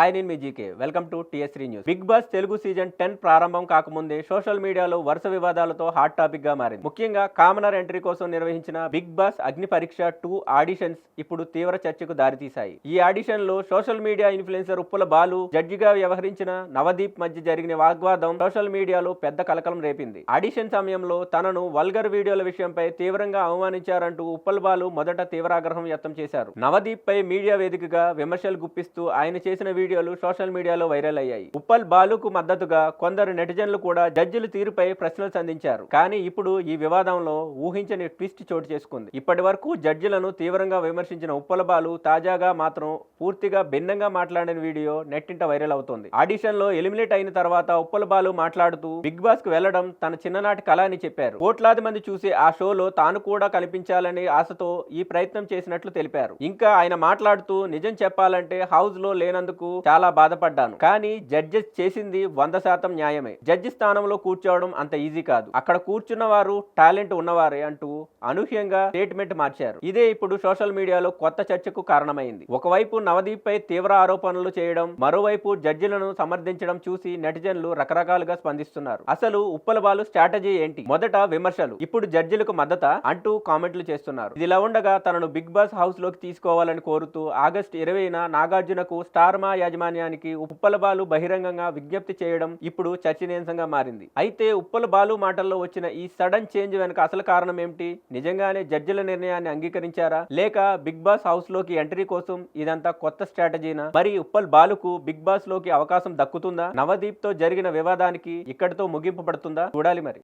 Hi నేను మీ GK welcome to TS three news. Bigg Boss Telugu season 10 ప్రారంభం కాకముందే సోషల్ మీడియాలో వరుస వివాదాలతో హాట్ టాపిక్ గా మారింది. ముఖ్యంగా కామనర్ ఎంట్రీ కోసం నిర్వహించిన బిగ్ బాస్ అగ్ని పరీక్ష 2 ఆడిషన్స్ ఇప్పుడు తీవ్ర చర్చకు దారితీశాయి. ఈ ఆడిషన్ లో social media influencer Uppala Balu, జడ్జిగా వ్యవహరించిన నవదీప్ మధ్య జరిగిన వాగ్వాదం సోషల్ మీడియాలో పెద్ద కలకలం రేపింది. ఆడిషన్ సమయంలో తనను వల్గర్ వీడియోల విషయంపై తీవ్రంగా అవమానించారంటూ ఉప్పల్ బాలు మొదట తీవ్రాగ్రహం వ్యక్తం చేశారు. నవదీప్ పై మీడియా వేదికగా విమర్శలు గుప్పిస్తూ ఆయన చేసిన వీడియోలు సోషల్ మీడియాలో వైరల్ అయ్యాయి. ఉప్పల్ బాలుకు మద్దతుగా కొందరు నెటిజన్లు కూడా జడ్జిల తీరుపై ప్రశ్నలు సంధించారు. కానీ ఇప్పుడు ఈ వివాదంలో ఊహించని ట్విస్ట్ చోటు చేసుకుంది. ఇప్పటి వరకు జడ్జిలను తీవ్రంగా విమర్శించిన ఉప్పల్ బాలు తాజాగా మాత్రం పూర్తిగా భిన్నంగా మాట్లాడిన వీడియో నెట్టింట వైరల్ అవుతోంది. ఆడిషన్ లో ఎలిమినేట్ అయిన తర్వాత ఉప్పల్ బాలు మాట్లాడుతూ బిగ్ బాస్ కు వెళ్లడం తన చిన్ననాటి కళ అని చెప్పారు. కోట్లాది మంది చూసే ఆ షోలో తాను కూడా కనిపించాలనే ఆశతో ఈ ప్రయత్నం చేసినట్లు తెలిపారు. ఇంకా ఆయన మాట్లాడుతూ నిజం చెప్పాలంటే హౌస్ లో లేనందుకు చాలా బాధపడ్డాను. కానీ జడ్జెస్ చేసింది 100% న్యాయమే. జడ్జి స్థానంలో కూర్చోవడం అంత ఈజీ కాదు. అక్కడ కూర్చున్న వారు టాలెంట్ ఉన్నవారే అంటూ అనూహ్యంగా స్టేట్మెంట్ మార్చారు. ఇదే ఇప్పుడు సోషల్ మీడియాలో కొత్త చర్చకు కారణమైంది. ఒకవైపు నవదీప్ పై తీవ్ర ఆరోపణలు చేయడం, మరోవైపు జడ్జిలను సమర్థించడం చూసి నెటిజన్లు రకరకాలుగా స్పందిస్తున్నారు. అసలు ఉప్పల్ బాలు స్ట్రాటజీ ఏంటి? మొదట విమర్శలు, ఇప్పుడు జడ్జిలకు మద్దత అంటూ కామెంట్లు చేస్తున్నారు. ఇదిలా ఉండగా తనను బిగ్ బాస్ హౌస్ లోకి తీసుకోవాలని కోరుతూ ఆగస్టు 20న నాగార్జునకు స్టార్ మా యాజమాన్యానికి ఉప్పల్ బాలు బహిరంగంగా విజ్ఞప్తి చేయడం ఇప్పుడు చర్చనీయాంశంగా మారింది. అయితే ఉప్పల్ బాలు మాటల్లో వచ్చిన ఈ సడన్ చేంజ్ వెనుక అసలు కారణం ఏమిటి? నిజంగానే జడ్జిల నిర్ణయాన్ని అంగీకరించారా, లేక బిగ్ బాస్ హౌస్ లోకి ఎంట్రీ కోసం ఇదంతా కొత్త స్ట్రాటజీనా? మరి ఉప్పల్ బాలుకు బిగ్ బాస్ లోకి అవకాశం దక్కుతుందా? నవదీప్ తో జరిగిన వివాదానికి ఇక్కడితో ముగింపు పడుతుందా? చూడాలి మరి.